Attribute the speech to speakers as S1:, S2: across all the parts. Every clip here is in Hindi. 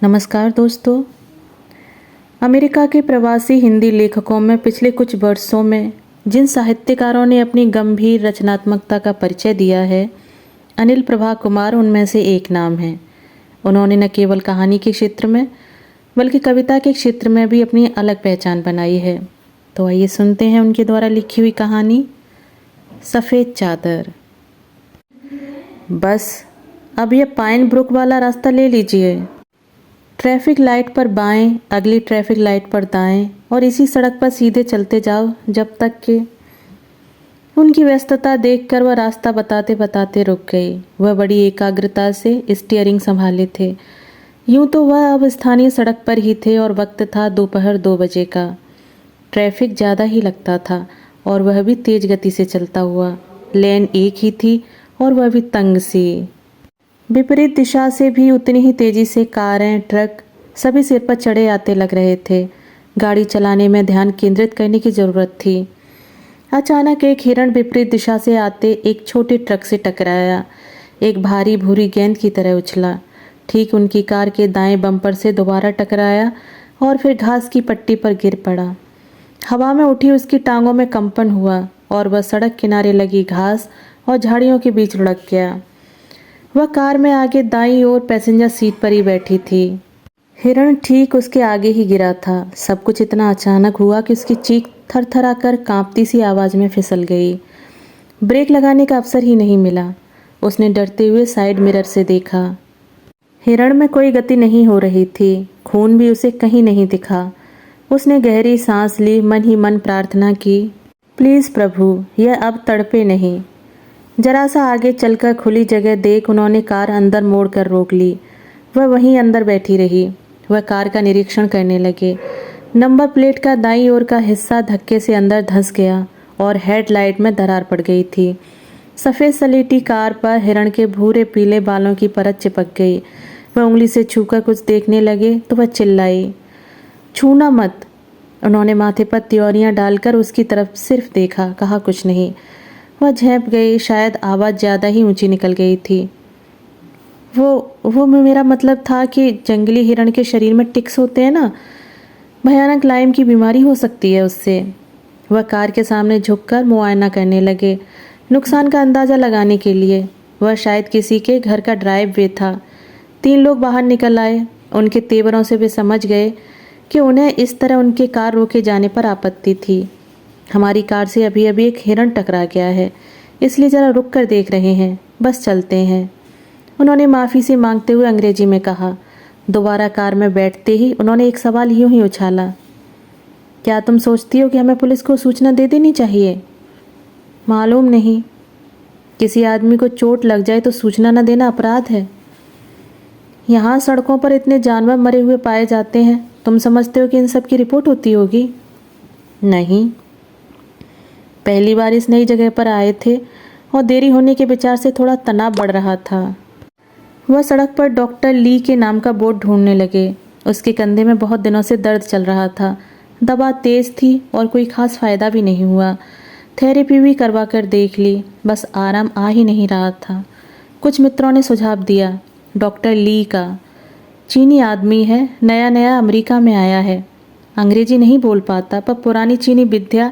S1: नमस्कार दोस्तों। अमेरिका के प्रवासी हिंदी लेखकों में पिछले कुछ वर्षों में जिन साहित्यकारों ने अपनी गंभीर रचनात्मकता का परिचय दिया है, अनिल प्रभा कुमार उनमें से एक नाम है। उन्होंने न केवल कहानी के क्षेत्र में बल्कि कविता के क्षेत्र में भी अपनी अलग पहचान बनाई है। तो आइए सुनते हैं उनके द्वारा लिखी हुई कहानी सफ़ेद चादर। बस अब ये पाइन ब्रुक वाला रास्ता ले लीजिए। ट्रैफिक लाइट पर बाएं, अगली ट्रैफिक लाइट पर दाएं और इसी सड़क पर सीधे चलते जाओ जब तक कि। उनकी व्यस्तता देखकर वह रास्ता बताते बताते रुक गई। वह बड़ी एकाग्रता से स्टीयरिंग संभाले थे। यूं तो वह अब स्थानीय सड़क पर ही थे और वक्त था दोपहर 2 बजे का। ट्रैफिक ज़्यादा ही लगता था और वह भी तेज गति से चलता हुआ। लेन एक ही थी और वह भी तंग सी। विपरीत दिशा से भी उतनी ही तेजी से कारें, ट्रक सभी सिर पर चढ़े आते लग रहे थे। गाड़ी चलाने में ध्यान केंद्रित करने की जरूरत थी। अचानक एक हिरण विपरीत दिशा से आते एक छोटे ट्रक से टकराया। एक भारी भूरी गेंद की तरह उछला, ठीक उनकी कार के दाएं बम्पर से दोबारा टकराया और फिर घास की पट्टी पर गिर पड़ा। हवा में उठी उसकी टांगों में कंपन हुआ और वह सड़क किनारे लगी घास और झाड़ियों के बीच लुढ़क गया। वह कार में आगे दाईं ओर पैसेंजर सीट पर ही बैठी थी। हिरण ठीक उसके आगे ही गिरा था। सब कुछ इतना अचानक हुआ कि उसकी चीख थरथरा कर कांपती सी आवाज़ में फिसल गई। ब्रेक लगाने का अवसर ही नहीं मिला। उसने डरते हुए साइड मिरर से देखा। हिरण में कोई गति नहीं हो रही थी, खून भी उसे कहीं नहीं दिखा। उसने गहरी सांस ली, मन ही मन प्रार्थना की, प्लीज़ प्रभु, यह अब तड़पे नहीं। जरा सा आगे चलकर खुली जगह देख उन्होंने कार अंदर मोड़ कर रोक ली। वह वहीं अंदर बैठी रही। वह कार का निरीक्षण करने लगे। नंबर प्लेट का दाईं ओर का हिस्सा धक्के से अंदर धंस गया और हेडलाइट में दरार पड़ गई थी। सफ़ेद सलेटी कार पर हिरण के भूरे पीले बालों की परत चिपक गई। वह उंगली से छूकर कुछ देखने लगे तो वह चिल्लाई, छूना मत। उन्होंने माथे पर त्योरियां डालकर उसकी तरफ सिर्फ देखा, कहा कुछ नहीं। वह झेंप गई, शायद आवाज़ ज़्यादा ही ऊंची निकल गई थी। वो मेरा मतलब था कि जंगली हिरण के शरीर में टिक्स होते हैं ना, भयानक लाइम की बीमारी हो सकती है उससे। वह कार के सामने झुककर मुआयना करने लगे, नुकसान का अंदाज़ा लगाने के लिए। वह शायद किसी के घर का ड्राइव वे था। 3 लोग बाहर निकल आए। उनके तेवरों से वे समझ गए कि उन्हें इस तरह उनके कार रोके जाने पर आपत्ति थी। हमारी कार से अभी अभी एक हिरण टकरा गया है, इसलिए ज़रा रुक कर देख रहे हैं, बस चलते हैं। उन्होंने माफ़ी से मांगते हुए अंग्रेजी में कहा। दोबारा कार में बैठते ही उन्होंने एक सवाल यूं ही उछाला, क्या तुम सोचती हो कि हमें पुलिस को सूचना दे देनी चाहिए? मालूम नहीं, किसी आदमी को चोट लग जाए तो सूचना न देना अपराध है। यहाँ सड़कों पर इतने जानवर मरे हुए पाए जाते हैं, तुम समझते हो कि इन सब की रिपोर्ट होती होगी? नहीं, पहली बार इस नई जगह पर आए थे और देरी होने के विचार से थोड़ा तनाव बढ़ रहा था। वह सड़क पर डॉक्टर ली के नाम का बोर्ड ढूंढने लगे। उसके कंधे में बहुत दिनों से दर्द चल रहा था। दवा तेज थी और कोई खास फायदा भी नहीं हुआ। थेरेपी भी करवा कर देख ली, बस आराम आ ही नहीं रहा था। कुछ मित्रों ने सुझाव दिया, डॉक्टर ली का चीनी आदमी है, नया नया अमेरिका में आया है, अंग्रेजी नहीं बोल पाता पर पुरानी चीनी विद्या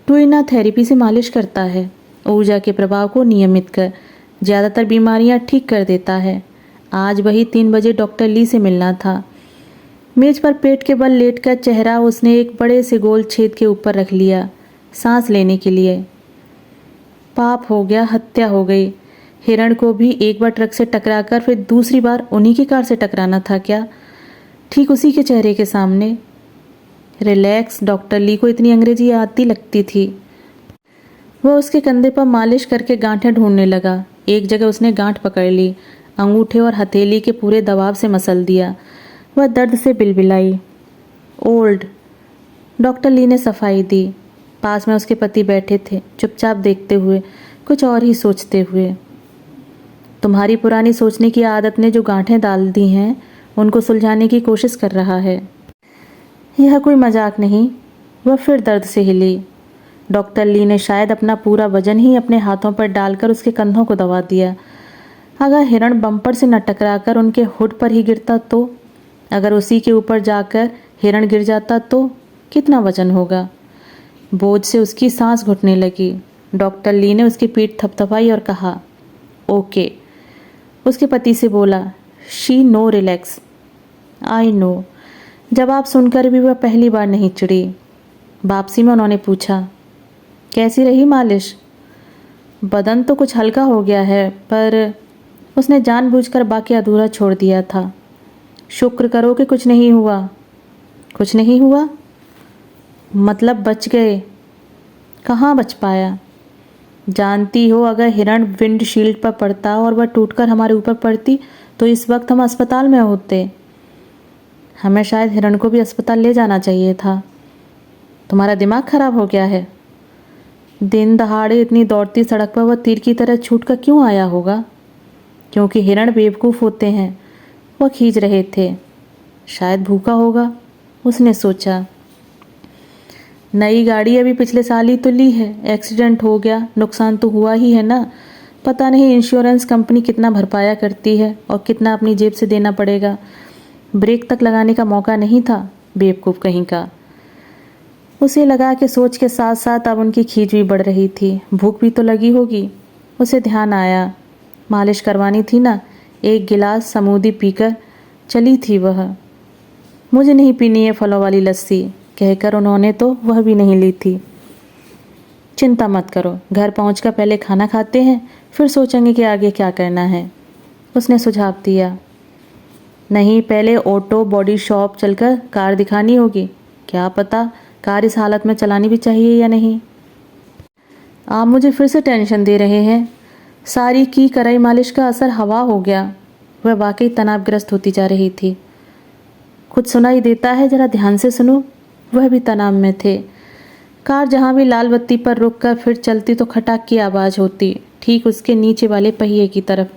S1: ट्विना थेरेपी से मालिश करता है। ऊर्जा के प्रभाव को नियमित कर ज़्यादातर बीमारियां ठीक कर देता है। आज वही 3 बजे डॉक्टर ली से मिलना था। मेज पर पेट के बल लेटकर चेहरा उसने एक बड़े से गोल छेद के ऊपर रख लिया, सांस लेने के लिए। पाप हो गया, हत्या हो गई। हिरण को भी एक बार ट्रक से टकराकर फिर दूसरी बार उन्हीं की कार से टकराना था क्या, ठीक उसी के चेहरे के सामने। रिलैक्स, डॉक्टर ली को इतनी अंग्रेजी आती लगती थी। वह उसके कंधे पर मालिश करके गांठें ढूंढने लगा। एक जगह उसने गांठ पकड़ ली, अंगूठे और हथेली के पूरे दबाव से मसल दिया। वह दर्द से बिलबिलाई। ओल्ड, डॉक्टर ली ने सफाई दी। पास में उसके पति बैठे थे, चुपचाप देखते हुए, कुछ और ही सोचते हुए। तुम्हारी पुरानी सोचने की आदत ने जो गांठें डाल दी हैं, उनको सुलझाने की कोशिश कर रहा है। यह कोई मजाक नहीं। वह फिर दर्द से हिली। डॉक्टर ली ने शायद अपना पूरा वजन ही अपने हाथों पर डालकर उसके कंधों को दबा दिया। अगर हिरण बम्पर से न टकराकर उनके हुड पर ही गिरता तो अगर उसी के ऊपर जाकर हिरण गिर जाता तो कितना वजन होगा। बोझ से उसकी सांस घुटने लगी। डॉक्टर ली ने उसकी पीठ थपथपाई और कहा, ओके। उसके पति से बोला, she know relax. I know. जवाब सुनकर भी वह पहली बार नहीं चिढ़ी। वापसी में उन्होंने पूछा, कैसी रही मालिश? बदन तो कुछ हल्का हो गया है, पर उसने जानबूझकर बाकी अधूरा छोड़ दिया था। शुक्र करो कि कुछ नहीं हुआ। कुछ नहीं हुआ मतलब बच गए? कहाँ बच पाया? जानती हो, अगर हिरण विंडशील्ड पर पड़ता और वह टूटकर हमारे ऊपर पड़ती तो इस वक्त हम अस्पताल में होते। हमें शायद हिरण को भी अस्पताल ले जाना चाहिए था। तुम्हारा दिमाग खराब हो गया है? दिन दहाड़े इतनी दौड़ती सड़क पर वह तीर की तरह छूटकर क्यों आया होगा? क्योंकि हिरण बेवकूफ़ होते हैं। वह खींच रहे थे। शायद भूखा होगा, उसने सोचा। नई गाड़ी अभी पिछले साल ही तो ली है, एक्सीडेंट हो गया, नुकसान तो हुआ ही है ना। पता नहीं इंश्योरेंस कंपनी कितना भरपाया करती है और कितना अपनी जेब से देना पड़ेगा। ब्रेक तक लगाने का मौका नहीं था, बेवकूफ़ कहीं का। उसे लगा कि सोच के साथ साथ अब उनकी खींच भी बढ़ रही थी। भूख भी तो लगी होगी। उसे ध्यान आया, मालिश करवानी थी ना। एक गिलास समूदी पीकर चली थी वह। मुझे नहीं पीनी है फलों वाली लस्सी, कहकर उन्होंने तो वह भी नहीं ली थी। चिंता मत करो, घर पहुंचकर पहले खाना खाते हैं, फिर सोचेंगे कि आगे क्या करना है, उसने सुझाव दिया। नहीं, पहले ऑटो बॉडी शॉप चलकर कार दिखानी होगी। क्या पता कार इस हालत में चलानी भी चाहिए या नहीं। आप मुझे फिर से टेंशन दे रहे हैं। सारी की कराई मालिश का असर हवा हो गया। वह वाकई तनावग्रस्त होती जा रही थी। कुछ सुनाई देता है? जरा ध्यान से सुनो। वह भी तनाव में थे। कार जहाँ भी लाल बत्ती पर रुककर फिर चलती तो खटाक की आवाज़ होती, ठीक उसके नीचे वाले पहिए की तरफ।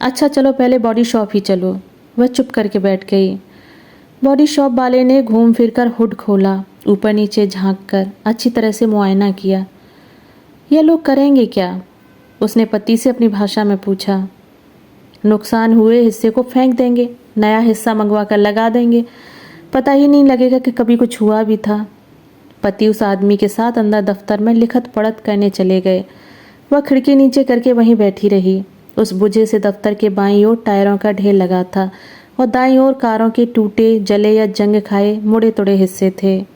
S1: अच्छा चलो, पहले बॉडी शॉप ही चलो। वह चुप करके बैठ गई। बॉडी शॉप वाले ने घूम फिर कर हुड खोला, ऊपर नीचे झांक कर अच्छी तरह से मुआयना किया। यह लोग करेंगे क्या? उसने पति से अपनी भाषा में पूछा। नुकसान हुए हिस्से को फेंक देंगे, नया हिस्सा मंगवा कर लगा देंगे, पता ही नहीं लगेगा कि कभी कुछ हुआ भी था। पति उस आदमी के साथ अंदर दफ्तर में लिखत पढ़त करने चले गए। वह खिड़की नीचे करके वहीं बैठी रही। उस बुझे से दफ्तर के बाईं ओर टायरों का ढेर लगा था और दाईं ओर कारों के टूटे जले या जंग खाए मुड़े तुड़े हिस्से थे।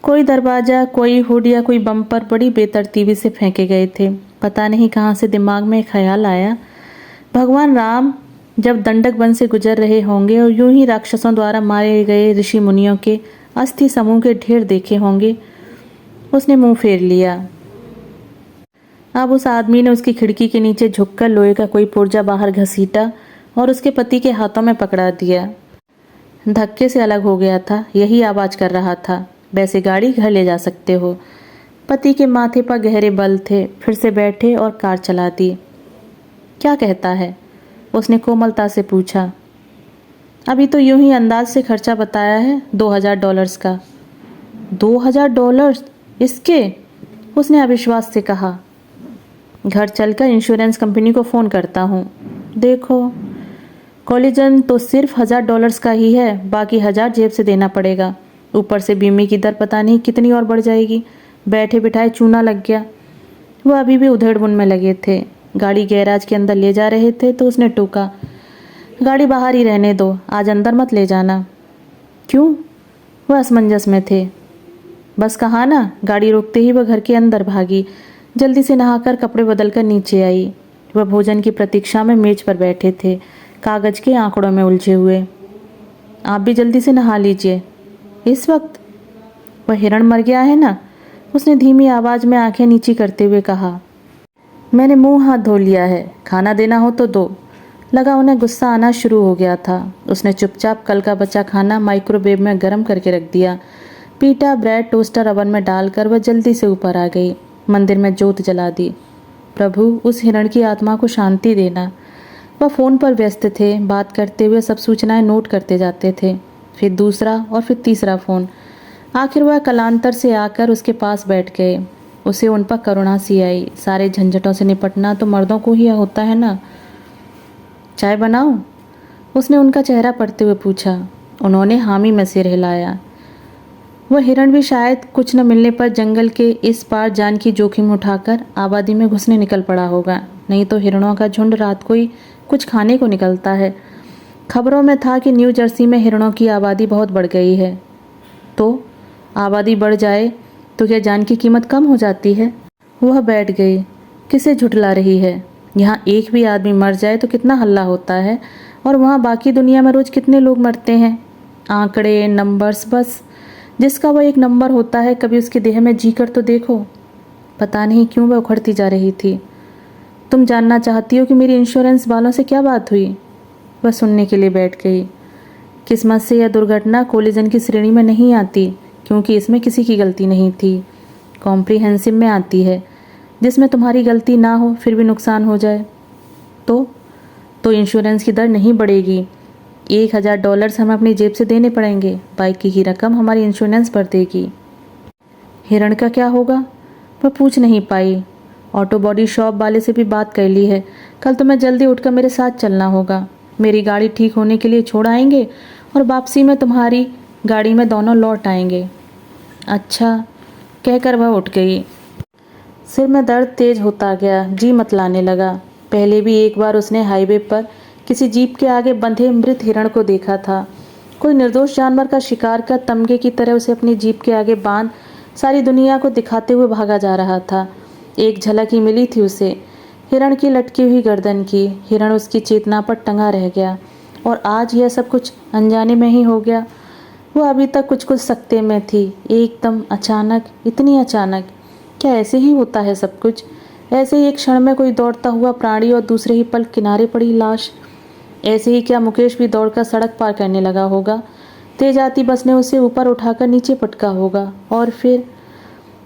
S1: कोई दरवाजा, कोई हुड या कोई बम्पर बड़ी बेतरतीबी से फेंके गए थे। पता नहीं कहाँ से दिमाग में ख्याल आया, भगवान राम जब दंडक वन से गुजर रहे होंगे और यूं ही राक्षसों द्वारा मारे गए ऋषि मुनियों के अस्थि समूह के ढेर देखे होंगे। उसने मुंह फेर लिया। अब उस आदमी ने उसकी खिड़की के नीचे झुककर लोहे का कोई पुर्जा बाहर घसीटा और उसके पति के हाथों में पकड़ा दिया। धक्के से अलग हो गया था, यही आवाज़ कर रहा था, वैसे गाड़ी घर ले जा सकते हो। पति के माथे पर गहरे बल थे। फिर से बैठे और कार चला दी। क्या कहता है? उसने कोमलता से पूछा। अभी तो यूं ही अंदाज से खर्चा बताया है, $2000 का। $2000 इसके? उसने अविश्वास से कहा। घर चलकर इंश्योरेंस कंपनी को फ़ोन करता हूँ। देखो, कॉलिजन तो सिर्फ $1000 का ही है, बाकी 1000 जेब से देना पड़ेगा। ऊपर से बीमे की दर पता नहीं कितनी और बढ़ जाएगी। बैठे बिठाए चूना लग गया। वह अभी भी उधेड़-बुन में लगे थे। गाड़ी गैराज के अंदर ले जा रहे थे तो उसने टोका, गाड़ी बाहर ही रहने दो, आज अंदर मत ले जाना। क्यों? वह असमंजस में थे। बस कहा ना। गाड़ी रोकते ही वह घर के अंदर भागी। जल्दी से नहाकर कपड़े बदलकर नीचे आई। वह भोजन की प्रतीक्षा में मेज पर बैठे थे, कागज के आंकड़ों में उलझे हुए। आप भी जल्दी से नहा लीजिए। इस वक्त? वह हिरण मर गया है ना, उसने धीमी आवाज़ में आंखें नीची करते हुए कहा। मैंने मुंह हाथ धो लिया है, खाना देना हो तो दो। लगा उन्हें गुस्सा आना शुरू हो गया था। उसने चुपचाप कल का बचा खाना माइक्रोवेव में गर्म करके रख दिया। पीटा ब्रेड टोस्टर ओवन में डालकर वह जल्दी से ऊपर आ गई। मंदिर में जोत जला दी। प्रभु, उस हिरण की आत्मा को शांति देना। वह फ़ोन पर व्यस्त थे। बात करते हुए सब सूचनाएं नोट करते जाते थे। फिर दूसरा और फिर तीसरा फ़ोन। आखिर वह कलांतर से आकर उसके पास बैठ गए। उसे उन पर करुणा सी आई। सारे झंझटों से निपटना तो मर्दों को ही होता है ना। चाय बनाऊं? उसने उनका चेहरा पढ़ते हुए पूछा। उन्होंने हामी में सिर हिलाया। वह हिरण भी शायद कुछ न मिलने पर जंगल के इस पार जान की जोखिम उठाकर आबादी में घुसने निकल पड़ा होगा। नहीं तो हिरणों का झुंड रात को ही कुछ खाने को निकलता है। खबरों में था कि न्यू जर्सी में हिरणों की आबादी बहुत बढ़ गई है। तो आबादी बढ़ जाए तो क्या जान की कीमत कम हो जाती है? वह बैठ गई। किसे झुठला रही है? यहाँ एक भी आदमी मर जाए तो कितना हल्ला होता है, और वहाँ बाकी दुनिया में रोज कितने लोग मरते हैं। आंकड़े, नंबर्स, बस जिसका वह एक नंबर होता है, कभी उसकी देह में जी कर तो देखो। पता नहीं क्यों वह उखड़ती जा रही थी। तुम जानना चाहती हो कि मेरी इंश्योरेंस वालों से क्या बात हुई? वह सुनने के लिए बैठ गई। किस्मत से यह दुर्घटना कोलिजन की श्रेणी में नहीं आती, क्योंकि इसमें किसी की गलती नहीं थी। कॉम्प्रिहेंसिव में आती है, जिसमें तुम्हारी गलती ना हो फिर भी नुकसान हो जाए। तो इंश्योरेंस की दर नहीं बढ़ेगी। $1000 हमें अपनी जेब से देने पड़ेंगे। बाकी की रकम हमारी इंश्योरेंस भर देगी। हिरण का क्या होगा? वह पूछ नहीं पाई। ऑटो बॉडी शॉप वाले से भी बात कर ली है। कल तुम्हें जल्दी उठकर मेरे साथ चलना होगा। मेरी गाड़ी ठीक होने के लिए छोड़ आएंगे और वापसी में तुम्हारी गाड़ी में दोनों लौट आएंगे। अच्छा, कहकर वह उठ गई। सिर में दर्द तेज होता गया, जी मतलाने लगा। पहले भी एक बार उसने हाईवे पर किसी जीप के आगे बंधे मृत हिरण को देखा था। कोई निर्दोष जानवर का शिकार कर तमगे की तरह उसे अपनी जीप के आगे बांध सारी दुनिया को दिखाते हुए भागा जा रहा था। एक झलक ही मिली थी उसे, हिरण की लटकी हुई गर्दन की। हिरण उसकी चेतना पर टंगा रह गया, और आज यह सब कुछ अनजाने में ही हो गया। वो अभी तक कुछ कुछ सकते में थी, एकदम अचानक, इतनी अचानक। क्या ऐसे ही होता है सब कुछ? ऐसे ही एक क्षण में कोई दौड़ता हुआ प्राणी और दूसरे ही पल किनारे पड़ी लाश। ऐसे ही क्या मुकेश भी दौड़कर सड़क पार करने लगा होगा? तेज आती बस ने उसे ऊपर उठाकर नीचे पटका होगा, और फिर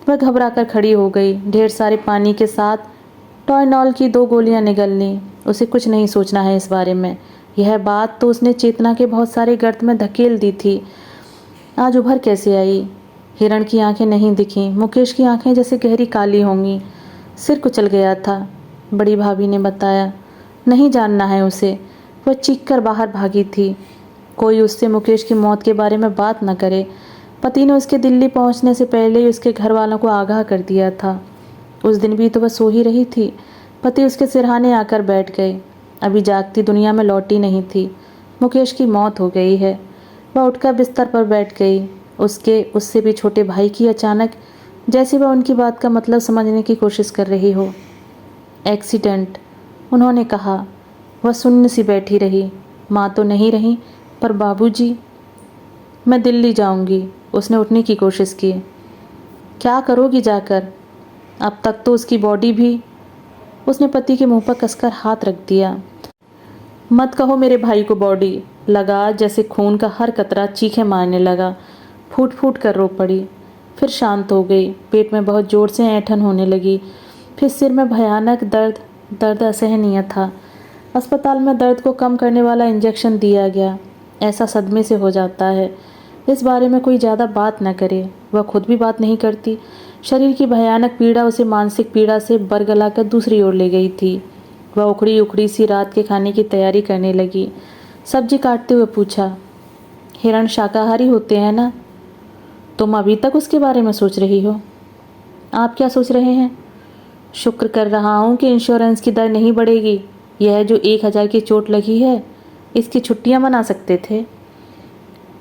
S1: वह घबराकर खड़ी हो गई। ढेर सारे पानी के साथ टॉयनॉल की 2 गोलियां निगलनी। उसे कुछ नहीं सोचना है इस बारे में। यह बात तो उसने चेतना के बहुत सारे गर्त में धकेल दी थी। आज उभर कैसे आई? हिरण की आंखें नहीं दिखीं। मुकेश की आंखें जैसे गहरी काली होंगी। सिर कुचल गया था, बड़ी भाभी ने बताया। नहीं जानना है उसे। वह चीख कर बाहर भागी थी। कोई उससे मुकेश की मौत के बारे में बात न करे। पति ने उसके दिल्ली पहुंचने से पहले ही उसके घर वालों को आगाह कर दिया था। उस दिन भी तो वह सो ही रही थी। पति उसके सिरहाने आकर बैठ गए। अभी जागती दुनिया में लौटी नहीं थी। मुकेश की मौत हो गई है। वह उठकर बिस्तर पर बैठ गई। उससे भी छोटे भाई की अचानक, जैसे वह उनकी बात का मतलब समझने की कोशिश कर रही हो। एक्सीडेंट, उन्होंने कहा। वह सुन्न सी बैठी रही। माँ तो नहीं रही, पर बाबूजी? मैं दिल्ली जाऊंगी। उसने उठने की कोशिश की। क्या करोगी जाकर? अब तक तो उसकी बॉडी भी। उसने पति के मुंह पर कसकर हाथ रख दिया। मत कहो मेरे भाई को बॉडी। लगा जैसे खून का हर कतरा चीखें मारने लगा। फूट फूट कर रो पड़ी। फिर शांत हो गई। पेट में बहुत जोर से ऐंठन होने लगी। फिर सिर में भयानक दर्द असहनीय था। अस्पताल में दर्द को कम करने वाला इंजेक्शन दिया गया। ऐसा सदमे से हो जाता है। इस बारे में कोई ज़्यादा बात न करे। वह खुद भी बात नहीं करती। शरीर की भयानक पीड़ा उसे मानसिक पीड़ा से बरगलाकर दूसरी ओर ले गई थी। वह उखड़ी उखड़ी सी रात के खाने की तैयारी करने लगी। सब्जी काटते हुए पूछा, हिरण शाकाहारी होते हैं ना? तुम अभी तक उसके बारे में सोच रही हो? आप क्या सोच रहे हैं? शुक्र कर रहा हूँ कि इंश्योरेंस की दर नहीं बढ़ेगी। यह जो 1000 की चोट लगी है, इसकी छुट्टियाँ मना सकते थे।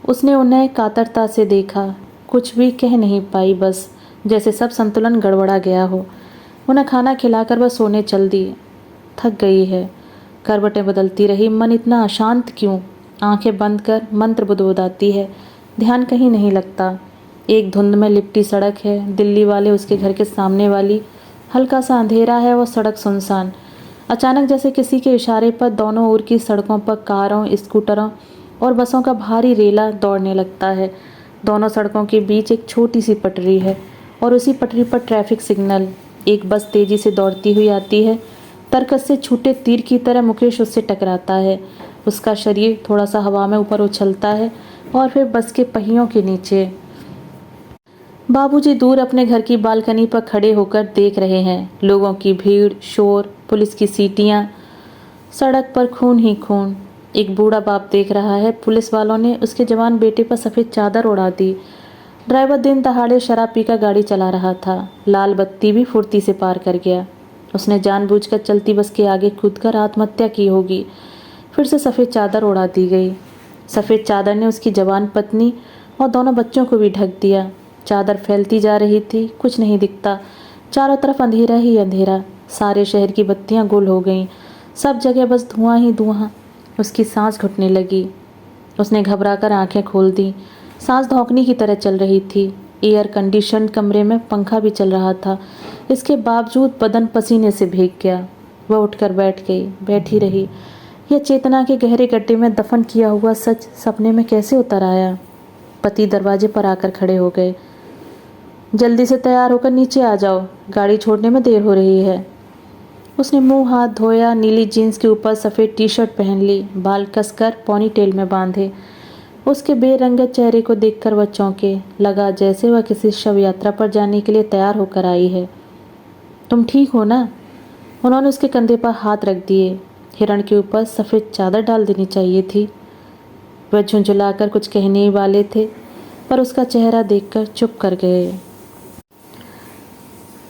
S1: उसने उन्हें कातरता से देखा। कुछ भी कह नहीं पाई, बस जैसे सब संतुलन गड़बड़ा गया हो। उन्हें खाना खिलाकर वह सोने चल दी। थक गई है। करवटें बदलती रही। मन इतना अशांत क्यों? आंखें बंद कर मंत्र बुदबुदाती है। ध्यान कहीं नहीं लगता। एक धुंध में लिपटी सड़क है। दिल्ली वाले उसके घर के सामने वाली। हल्का सा अंधेरा है और सड़क सुनसान। अचानक जैसे किसी के इशारे पर दोनों ओर की सड़कों पर कारों, स्कूटरों और बसों का भारी रेला दौड़ने लगता है। दोनों सड़कों के बीच एक छोटी सी पटरी है, और उसी पटरी पर ट्रैफिक सिग्नल। एक बस तेजी से दौड़ती हुई आती है। तरकस से छूटे तीर की तरह मुकेश उससे टकराता है। उसका शरीर थोड़ा सा हवा में ऊपर उछलता है, और फिर बस के पहियों के नीचे। बाबूजी दूर अपने घर की बालकनी पर खड़े होकर देख रहे हैं। लोगों की भीड़, शोर, पुलिस की सीटियाँ, सड़क पर खून ही खून। एक बूढ़ा बाप देख रहा है। पुलिस वालों ने उसके जवान बेटे पर सफ़ेद चादर उड़ा दी। ड्राइवर दिन दहाड़े शराब पीकर गाड़ी चला रहा था। लाल बत्ती भी फुर्ती से पार कर गया। उसने जानबूझकर चलती बस के आगे कूदकर आत्महत्या की होगी। फिर से सफ़ेद चादर उड़ा दी गई। सफ़ेद चादर ने उसकी जवान पत्नी और दोनों बच्चों को भी ढक दिया। चादर फैलती जा रही थी, कुछ नहीं दिखता। चारों तरफ अंधेरा ही अंधेरा। सारे शहर की बत्तियां गुल हो गईं। सब जगह बस धुआं ही धुआं। उसकी सांस घुटने लगी। उसने घबराकर आंखें खोल दी। सांस धौंकने की तरह चल रही थी। एयर कंडीशन कमरे में पंखा भी चल रहा था। इसके बावजूद बदन पसीने से भीग गया। वह उठकर बैठ गई, बैठी रही। यह चेतना के गहरे गड्ढे में दफन किया हुआ सच सपने में कैसे उतर आया? पति दरवाजे पर आकर खड़े हो गए। जल्दी से तैयार होकर नीचे आ जाओ, गाड़ी छोड़ने में देर हो रही है। उसने मुंह हाथ धोया, नीली जीन्स के ऊपर सफ़ेद टी शर्ट पहन ली, बाल कसकर पॉनी टेल में बांधे। उसके बेरंगत चेहरे को देखकर वह चौंके। लगा जैसे वह किसी शव यात्रा पर जाने के लिए तैयार होकर आई है। तुम ठीक हो ना? उन्होंने उसके कंधे पर हाथ रख दिए। हिरण के ऊपर सफ़ेद चादर डाल देनी चाहिए थी। वह झुंझुलाकर कुछ कहने ही वाले थे, पर उसका चेहरा देखकर चुप कर गए।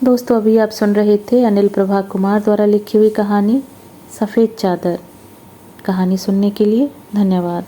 S1: दोस्तों, अभी आप सुन रहे थे अनिल प्रभा कुमार द्वारा लिखी हुई कहानी सफ़ेद चादर। कहानी सुनने के लिए धन्यवाद।